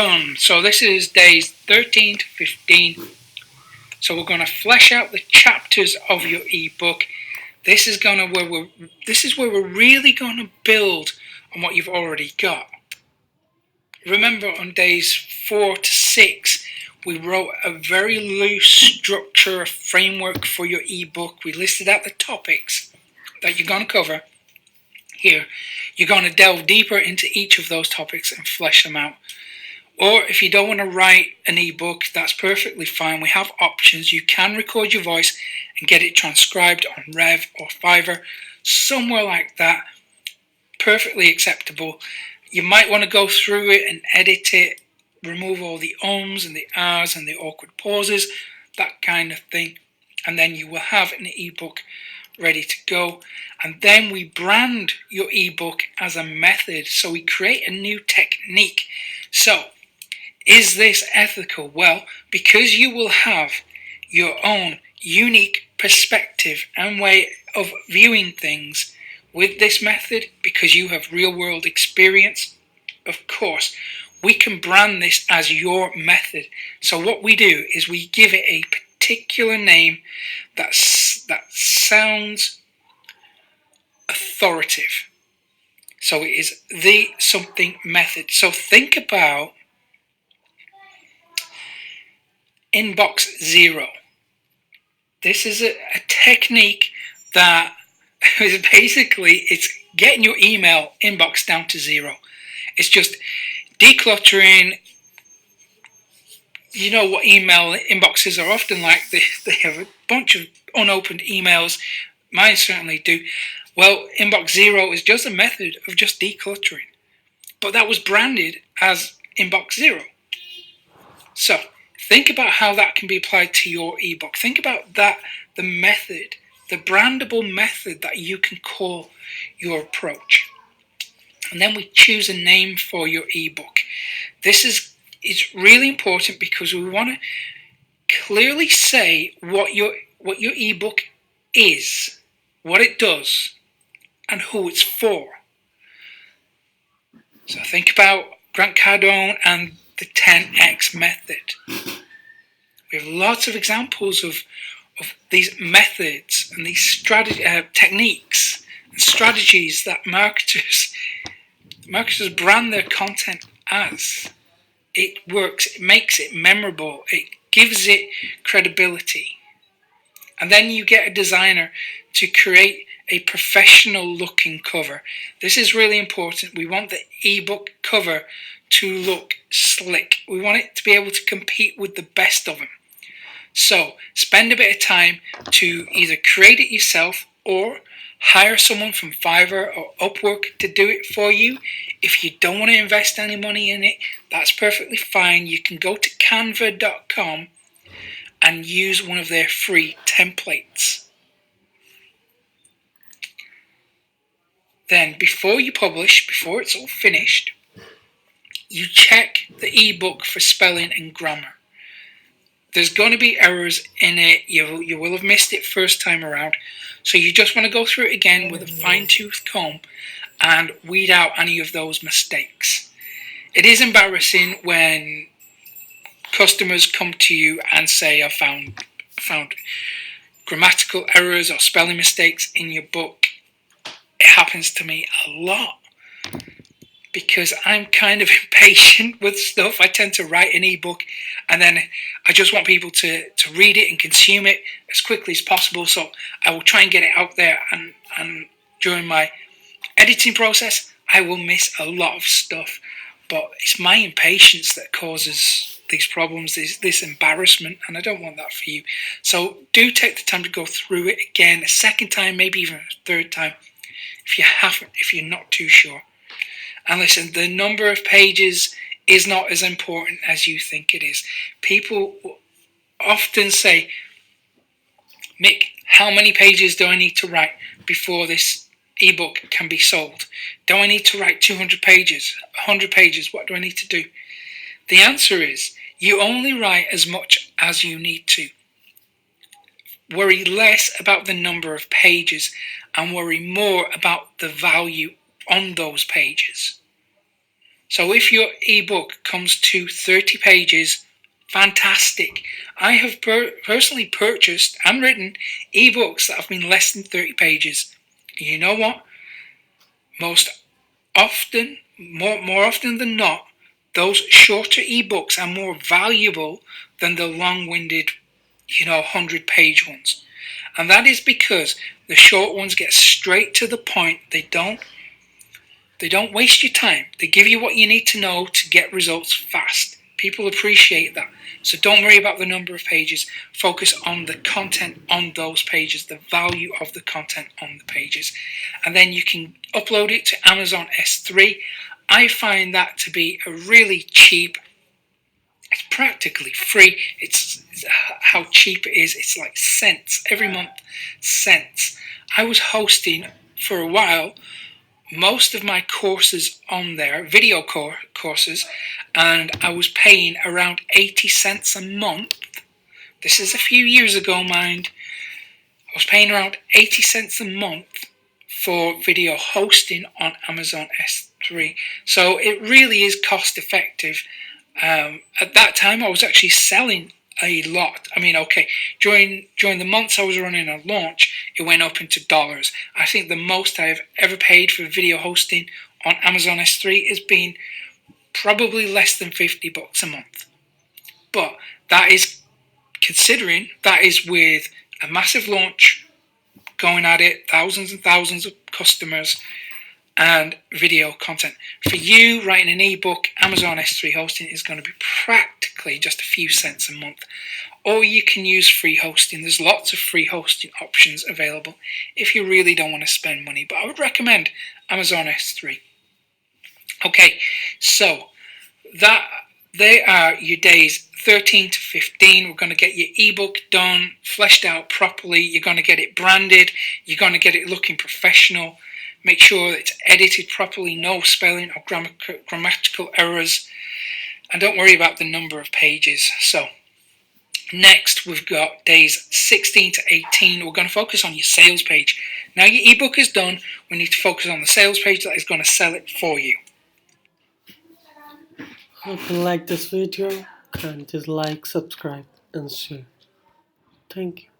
done. So this is days 13 to 15. So we're going to flesh out the chapters of your ebook. This is where we're really going to build on what you've already got. Remember, on days 4 to 6, we wrote a very loose structure, a framework for your ebook. We listed out the topics that you're going to cover. Here, you're going to delve deeper into each of those topics and flesh them out. Or if you don't want to write an ebook, that's perfectly fine. We have options. You can record your voice and get it transcribed on Rev or Fiverr, somewhere like that. Perfectly acceptable. You might want to go through it and edit it, remove all the ums and the ahs and the awkward pauses, that kind of thing. And then you will have an ebook ready to go. And then we brand your ebook as a method. So we create a new technique. So, is this ethical? Well, because you will have your own unique perspective and way of viewing things with this method, because you have real world experience, of course, we can brand this as your method. So what we do is we give it a particular name that sounds authoritative. So it is the something method. So think about inbox zero. This is a technique that is basically, it's getting your email inbox down to zero. It's just decluttering. You know what email inboxes are often like. They have a bunch of unopened emails. Mine certainly do. Well, inbox zero is just a method of just decluttering. But that was branded as inbox zero. So think about how that can be applied to your ebook. Think about that, the method, the brandable method that you can call your approach. And then we choose a name for your ebook. It's really important because we want to clearly say what your ebook is, what it does, and who it's for. So think about Grant Cardone and the 10X method. We have lots of examples of these methods and these techniques and strategies that marketers brand their content as. It works, it makes it memorable, it gives it credibility. And then you get a designer to create a professional looking cover. This is really important. We want the ebook cover to look slick. We want it to be able to compete with the best of them. So spend a bit of time to either create it yourself or hire someone from Fiverr or Upwork to do it for you. If you don't want to invest any money in it, that's perfectly fine. You can go to canva.com and use one of their free templates. Then before you publish, before it's all finished, you check the ebook for spelling and grammar. There's going to be errors in it. You will have missed it first time around. So you just want to go through it again with a fine-tooth comb and weed out any of those mistakes. It is embarrassing when customers come to you and say, I found grammatical errors or spelling mistakes in your book. It happens to me a lot because I'm kind of impatient with stuff. I tend to write an ebook and then I just want people to read it and consume it as quickly as possible. So I will try and get it out there, and during my editing process, I will miss a lot of stuff. But it's my impatience that causes these problems, this embarrassment, and I don't want that for you. So do take the time to go through it again, a second time, maybe even a third time, if you're not too sure. And listen, the number of pages is not as important as you think it is. People often say, Mick, how many pages do I need to write before this ebook can be sold? Do I need to write 200 pages, 100 pages? What do I need to do? The answer is, you only write as much as you need to. Worry less about the number of pages and worry more about the value on those pages. So if your ebook comes to 30 pages, fantastic. I have personally purchased and written ebooks that have been less than 30 pages. And you know what? More often than not, those shorter ebooks are more valuable than the long-winded, 100-page ones. And that is because the short ones get straight to the point. They don't waste your time. They give you what you need to know to get results fast. People appreciate that. So don't worry about the number of pages. Focus on the content on those pages, the value of the content on the pages. And then you can upload it to Amazon S3. I find that to be a really cheap, it's practically free. It's how cheap it is. It's like cents every month, cents. I was hosting for a while most of my courses on there, video courses, and I was paying around 80 cents a month. This is a few years ago, mind. I was paying around 80 cents a month for video hosting on Amazon S3. So it really is cost effective. At that time, I was actually selling a lot. I mean, okay, during the months I was running a launch, it went up into dollars. I think the most I've ever paid for video hosting on Amazon S3 has been probably less than $50 a month. But that is considering that is with a massive launch going at it, thousands and thousands of customers, and video content. For you, writing an ebook, Amazon S3 hosting is going to be practically just a few cents a month. Or you can use free hosting. There's lots of free hosting options available if you really don't want to spend money. But I would recommend Amazon S3. Okay, so that they are your days 13 to 15. We're going to get your ebook done, fleshed out properly. You're going to get it branded. You're going to get it looking professional. Make sure it's edited properly, no spelling or grammatical errors. And don't worry about the number of pages. So next, we've got days 16 to 18. We're going to focus on your sales page. Now your ebook is done. We need to focus on the sales page that is going to sell it for you. If you like this video, just like, subscribe, and share. Thank you.